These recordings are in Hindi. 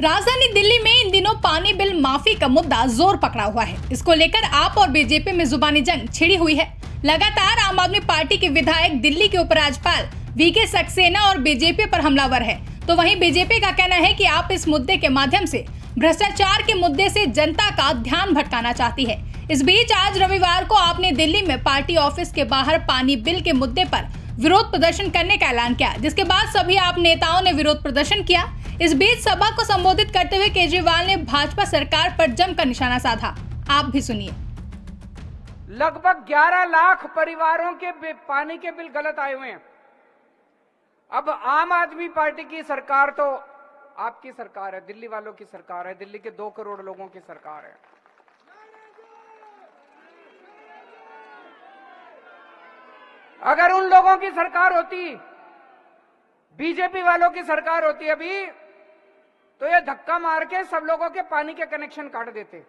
राजधानी दिल्ली में इन दिनों पानी बिल माफी का मुद्दा जोर पकड़ा हुआ है। इसको लेकर आप और बीजेपी में जुबानी जंग छिड़ी हुई है। लगातार आम आदमी पार्टी के विधायक दिल्ली के उपराज्यपाल वीके सक्सेना और बीजेपी पर हमलावर है, तो वहीं बीजेपी का कहना है कि आप इस मुद्दे के माध्यम से भ्रष्टाचार के मुद्दे से जनता का ध्यान भटकाना चाहती है। इस बीच आज रविवार को आपने दिल्ली में पार्टी ऑफिस के बाहर पानी बिल के मुद्दे पर विरोध प्रदर्शन करने का ऐलान किया, जिसके बाद सभी आप नेताओं ने विरोध प्रदर्शन किया। इस बीच सभा को संबोधित करते हुए केजरीवाल ने भाजपा सरकार पर जमकर निशाना साधा। आप भी सुनिए। लगभग 11 लाख परिवारों के पानी के बिल गलत आए हुए हैं। अब आम आदमी पार्टी की सरकार तो आपकी सरकार है, दिल्ली वालों की सरकार है, दिल्ली के 2 करोड़ लोगों की सरकार है। अगर उन लोगों की सरकार होती, बीजेपी वालों की सरकार होती अभी, तो ये धक्का मार के सब लोगों के पानी के कनेक्शन काट देते।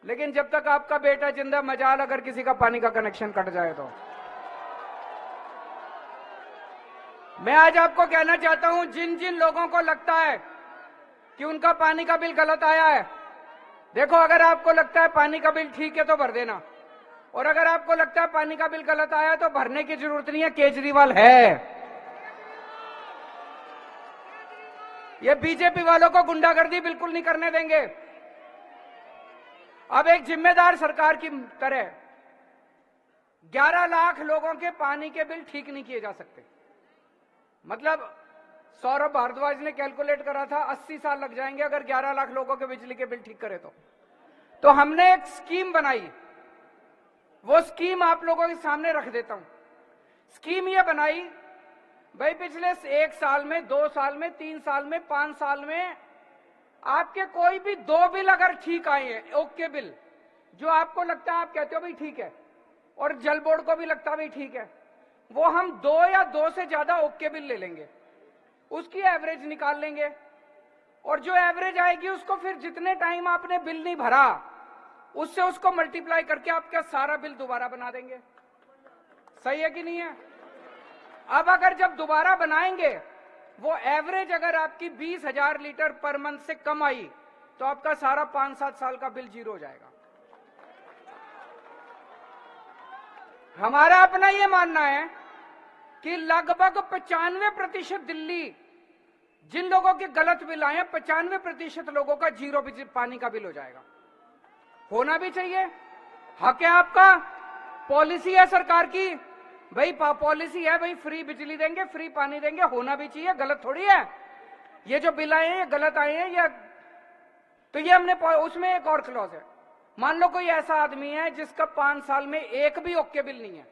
लेकिन जब तक आपका बेटा जिंदा, मजाल अगर किसी का पानी का कनेक्शन कट जाए तो। मैं आज आपको कहना चाहता हूं, जिन जिन लोगों को लगता है कि उनका पानी का बिल गलत आया है, देखो, अगर आपको लगता है पानी का बिल ठीक है तो भर देना, और अगर आपको लगता है पानी का बिल गलत आया है तो भरने की जरूरत नहीं है, केजरीवाल है। ये बीजेपी वालों को गुंडागर्दी बिल्कुल नहीं करने देंगे। अब एक जिम्मेदार सरकार की तरह 11 लाख लोगों के पानी के बिल ठीक नहीं किए जा सकते। मतलब सौरभ भारद्वाज ने कैलकुलेट करा था 80 साल लग जाएंगे अगर 11 लाख लोगों के बिजली के बिल ठीक करे तो हमने एक स्कीम बनाई। वो स्कीम आप लोगों के सामने रख देता हूं। स्कीम ये बनाई, भाई पिछले 1 साल में, 2 साल में, 3 साल में, 5 साल में आपके कोई भी 2 बिल अगर ठीक आए हैं, ओके बिल, जो आपको लगता है, आप कहते हो भाई ठीक है, और जल बोर्ड को भी लगता है भाई ठीक है, वो हम 2 या 2 से ज्यादा ओके बिल ले लेंगे, उसकी एवरेज निकाल लेंगे, और जो एवरेज आएगी उसको फिर जितने टाइम आपने बिल नहीं भरा उससे उसको मल्टीप्लाई करके आपका सारा बिल दोबारा बना देंगे। सही है कि नहीं है? अब अगर जब दोबारा बनाएंगे, वो एवरेज अगर आपकी 20,000 लीटर पर मंथ से कम आई तो आपका सारा 5-7 साल का बिल जीरो हो जाएगा। हमारा अपना ये मानना है कि लगभग 95% दिल्ली, जिन लोगों के गलत बिल आए हैं, 95% लोगों का जीरो पानी का बिल हो जाएगा। होना भी चाहिए, हक है आपका, पॉलिसी है सरकार की, भाई पॉलिसी है, भाई फ्री बिजली देंगे, फ्री पानी देंगे, होना भी चाहिए, गलत थोड़ी है। ये जो बिल आए हैं ये गलत आए हैं, या तो ये हमने, उसमें एक और क्लॉज है, मान लो कोई ऐसा आदमी है जिसका 5 साल में एक भी ओके बिल नहीं है,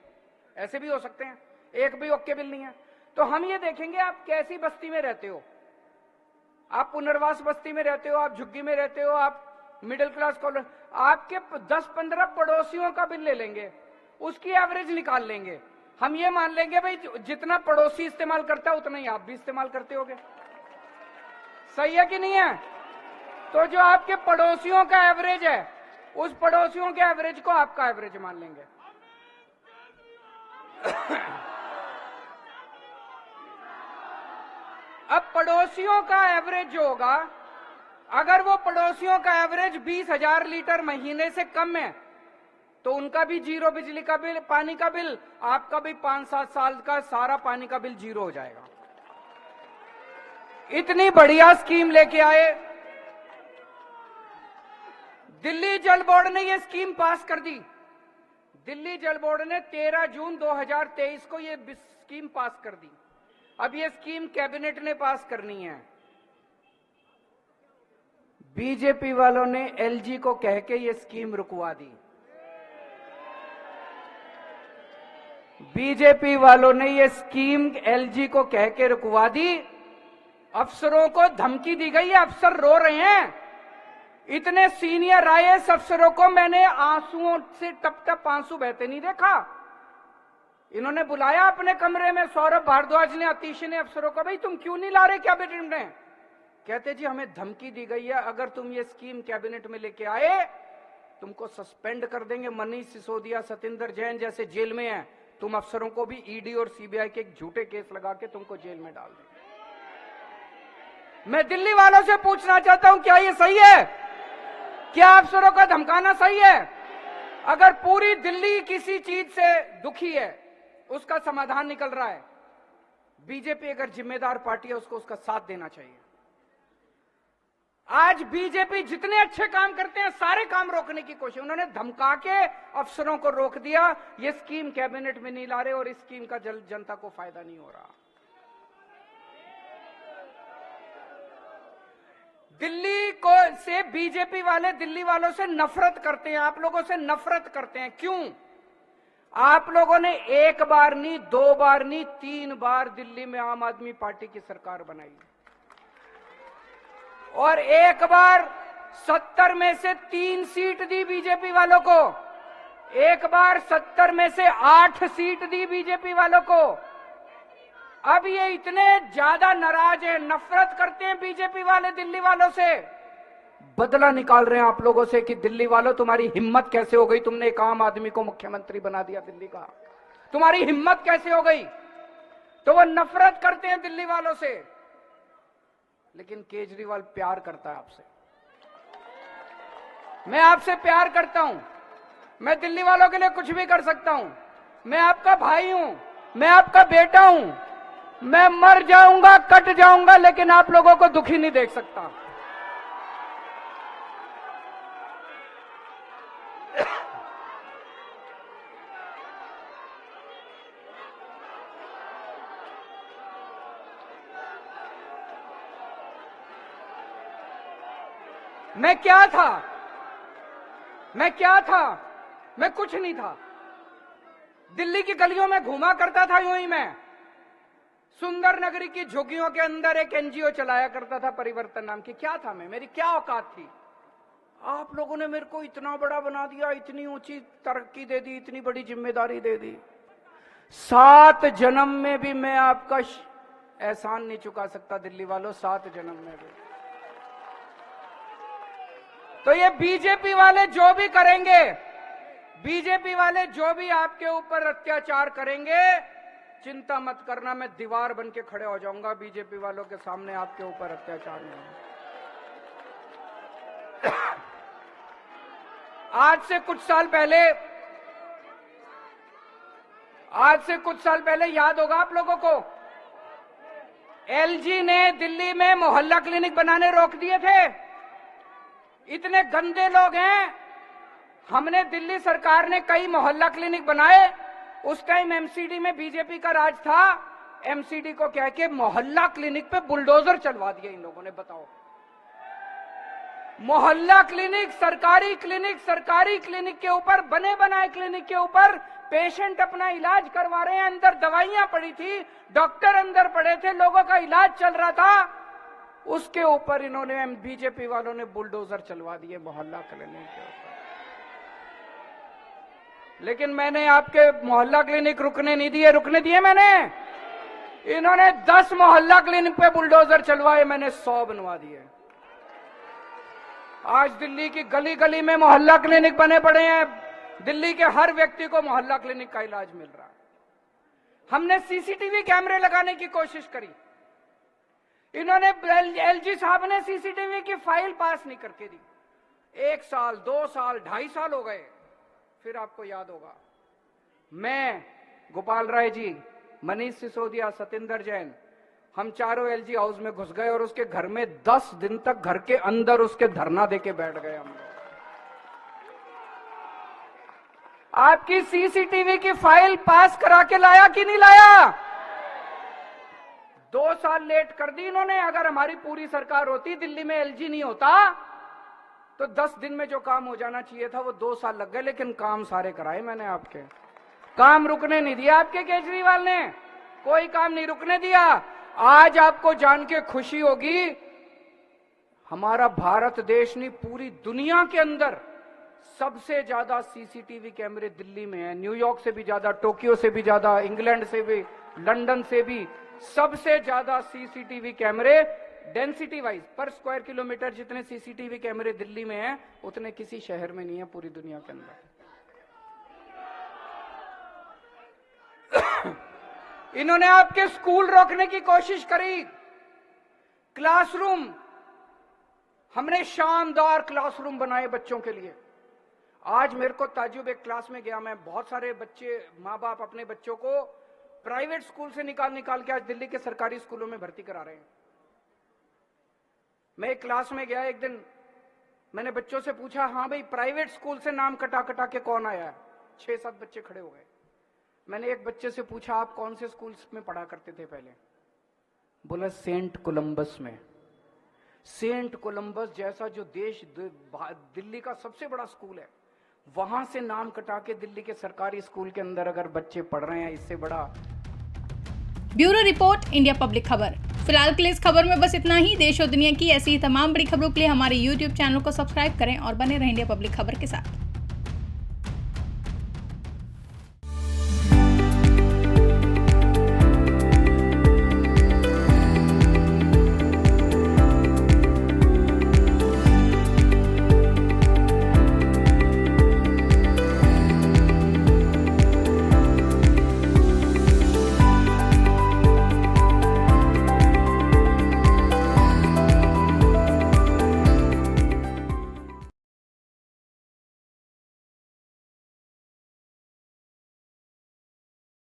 ऐसे भी हो सकते हैं, एक भी ओके बिल नहीं है, तो हम ये देखेंगे आप कैसी बस्ती में रहते हो, आप पुनर्वास बस्ती में रहते हो, आप झुग्गी में रहते हो, आप मिडिल क्लास कॉलोनी, आपके 10-15 पड़ोसियों का बिल ले लेंगे, उसकी एवरेज निकाल लेंगे, हम ये मान लेंगे भाई जितना पड़ोसी इस्तेमाल करता है उतना ही आप भी इस्तेमाल करते होगे। सही है कि नहीं है? तो जो आपके पड़ोसियों का एवरेज है, उस पड़ोसियों के एवरेज को आपका एवरेज मान लेंगे। अब पड़ोसियों का एवरेज जो होगा, अगर वो पड़ोसियों का एवरेज 20,000 लीटर महीने से कम है तो उनका भी जीरो बिजली का बिल, पानी का बिल, आपका भी 5-7 साल का सारा पानी का बिल जीरो हो जाएगा। इतनी बढ़िया स्कीम लेके आए, दिल्ली जल बोर्ड ने ये स्कीम पास कर दी। दिल्ली जल बोर्ड ने 13 जून 2023 को ये स्कीम पास कर दी। अब ये स्कीम कैबिनेट ने पास करनी है। बीजेपी वालों ने एलजी को कह के ये स्कीम रुकवा दी। बीजेपी वालों ने ये स्कीम एलजी को कह के रुकवा दी। अफसरों को धमकी दी गई है, अफसर रो रहे हैं। इतने सीनियर आईएएस अफसरों को मैंने आंसुओं से टप टप आंसू बहते नहीं देखा। इन्होंने बुलाया अपने कमरे में, सौरभ भारद्वाज ने, अतीश ने अफसरों को, भाई तुम क्यों नहीं ला रहे कैबिनेट में? कहते जी हमें धमकी दी गई है, अगर तुम ये स्कीम कैबिनेट में लेके आए तुमको सस्पेंड कर देंगे। मनीष सिसोदिया, सतिंदर जैन जैसे जेल में हैं, तुम अफसरों को भी ईडी और सीबीआई के झूठे केस लगा के तुमको जेल में डाल देंगे। मैं दिल्ली वालों से पूछना चाहता हूं, क्या ये सही है? क्या अफसरों का धमकाना सही है? अगर पूरी दिल्ली किसी चीज से दुखी है, उसका समाधान निकल रहा है, बीजेपी अगर जिम्मेदार पार्टी है उसको उसका साथ देना चाहिए। आज बीजेपी जितने अच्छे काम करते हैं सारे काम रोकने की कोशिश, उन्होंने धमका के अफसरों को रोक दिया। ये स्कीम कैबिनेट में नहीं ला रहे और इस स्कीम का जनता को फायदा नहीं हो रहा। दिल्ली को से बीजेपी वाले दिल्ली वालों से नफरत करते हैं, आप लोगों से नफरत करते हैं। क्यों? आप लोगों ने एक बार नहीं, दो बार नहीं, 3 बार दिल्ली में आम आदमी पार्टी की सरकार बनाई और एक बार 70 में से 3 सीट दी बीजेपी वालों को, एक बार 70 में से 8 सीट दी बीजेपी वालों को। अब ये इतने ज्यादा नाराज है, नफरत करते हैं बीजेपी वाले दिल्ली वालों से, बदला निकाल रहे हैं आप लोगों से कि दिल्ली वालों तुम्हारी हिम्मत कैसे हो गई, तुमने एक आम आदमी को मुख्यमंत्री बना दिया दिल्ली का, तुम्हारी हिम्मत कैसे हो गई? तो वो नफरत करते हैं दिल्ली वालों से। लेकिन केजरीवाल प्यार करता है आपसे। मैं आपसे प्यार करता हूं, मैं दिल्ली वालों के लिए कुछ भी कर सकता हूं। मैं आपका भाई हूं, मैं आपका बेटा हूं, मैं मर जाऊंगा, कट जाऊंगा, लेकिन आप लोगों को दुखी नहीं देख सकता। मैं क्या था? मैं क्या था? मैं कुछ नहीं था। दिल्ली की गलियों में घूमा करता था यूं ही मैं। सुंदर नगरी की झुग्गियों के अंदर एक एनजीओ चलाया करता था, परिवर्तन नाम की। क्या था मैं? मेरी क्या औकात थी? आप लोगों ने मेरे को इतना बड़ा बना दिया, इतनी ऊंची तरक्की दे दी, इतनी बड़ी जिम्मेदारी दे दी। 7 जन्म में भी मैं आपका एहसान नहीं चुका सकता दिल्ली वालों, 7 जन्म में भी। तो ये बीजेपी वाले जो भी करेंगे, बीजेपी वाले जो भी आपके ऊपर अत्याचार करेंगे, चिंता मत करना, मैं दीवार बन के खड़े हो जाऊंगा बीजेपी वालों के सामने, आपके ऊपर अत्याचार नहीं। आज से कुछ साल पहले याद होगा आप लोगों को, एलजी ने दिल्ली में मोहल्ला क्लिनिक बनाने रोक दिए थे। इतने गंदे लोग हैं। हमने, दिल्ली सरकार ने कई मोहल्ला क्लिनिक बनाए। उस टाइम एमसीडी में बीजेपी का राज था। एमसीडी को कह के मोहल्ला क्लिनिक पे बुलडोजर चलवा दिए इन लोगों ने। बताओ, मोहल्ला क्लिनिक, सरकारी क्लिनिक के ऊपर, बने बनाए क्लिनिक के ऊपर पेशेंट अपना इलाज करवा रहे हैं। अंदर दवाइयां पड़ी थी, डॉक्टर अंदर पड़े थे, लोगों का इलाज चल रहा था। उसके ऊपर इन्होंने, बीजेपी वालों ने बुलडोजर चलवा दिए मोहल्ला क्लिनिक के ऊपर। लेकिन मैंने आपके मोहल्ला क्लिनिक रुकने नहीं दिए मैंने। इन्होंने 10 मोहल्ला क्लिनिक पे बुलडोजर चलवाए, मैंने 100 बनवा दिए। आज दिल्ली की गली गली में मोहल्ला क्लिनिक बने पड़े हैं। दिल्ली के हर व्यक्ति को मोहल्ला क्लिनिक का इलाज मिल रहा है। हमने सीसीटीवी कैमरे लगाने की कोशिश करी, इन्होंने, एलजी साहब ने सीसीटीवी की फाइल पास नहीं करके दी। 1 साल, 2 साल, 2.5 साल हो गए। फिर आपको याद होगा, मैं, गोपाल राय जी, मनीष सिसोदिया, सतेंद्र जैन, हम चारों एलजी हाउस में घुस गए और उसके घर में 10 दिन तक घर के अंदर उसके धरना देके बैठ गए हम लोग। आपकी सीसीटीवी की फाइल पास करा के लाया कि नहीं लाया? 2 साल लेट कर दी इन्होंने। अगर हमारी पूरी सरकार होती, दिल्ली में एलजी नहीं होता, तो 10 दिन में जो काम हो जाना चाहिए था वो 2 साल लग गए। लेकिन काम सारे कराए मैंने आपके। काम रुकने नहीं दिया आपके केजरीवाल ने, कोई काम नहीं रुकने दिया। आज आपको जान के खुशी होगी, हमारा भारत देश नहीं, पूरी दुनिया के अंदर सबसे ज्यादा सीसीटीवी कैमरे दिल्ली में है। न्यूयॉर्क से भी ज्यादा, टोक्यो से भी ज्यादा, इंग्लैंड से भी, लंदन से भी सबसे ज्यादा सीसीटीवी कैमरे डेंसिटी वाइज, पर स्क्वायर किलोमीटर जितने सीसीटीवी कैमरे दिल्ली में हैं, उतने किसी शहर में नहीं है पूरी दुनिया के अंदर। इन्होंने आपके स्कूल रोकने की कोशिश करी, क्लासरूम, हमने शानदार क्लासरूम बनाए बच्चों के लिए। आज मेरे को ताज्जुब, एक क्लास में गया मैं, बहुत सारे बच्चे, माँ बाप अपने बच्चों को प्राइवेट स्कूल से निकाल के आज दिल्ली के सरकारी स्कूलों में भर्ती करा रहे हैं। मैं एक क्लास में गया एक दिन, मैंने बच्चों से पूछा, हाँ भाई प्राइवेट स्कूल से नाम कटा के कौन आया है? 6-7 बच्चे खड़े हो गए। मैंने एक बच्चे से पूछा, आप कौन से स्कूल में पढ़ा करते थे पहले? बोला सेंट कोलंबस में। सेंट कोलंबस जैसा जो देश, दिल्ली का सबसे बड़ा स्कूल है, वहां से नाम कटा के दिल्ली के सरकारी स्कूल के अंदर अगर बच्चे पढ़ रहे हैं, इससे बड़ा। ब्यूरो रिपोर्ट, इंडिया पब्लिक खबर। फिलहाल के लिए इस खबर में बस इतना ही। देश और दुनिया की ऐसी ही तमाम बड़ी खबरों के लिए हमारे YouTube चैनल को सब्सक्राइब करें और बने रहें इंडिया पब्लिक खबर के साथ।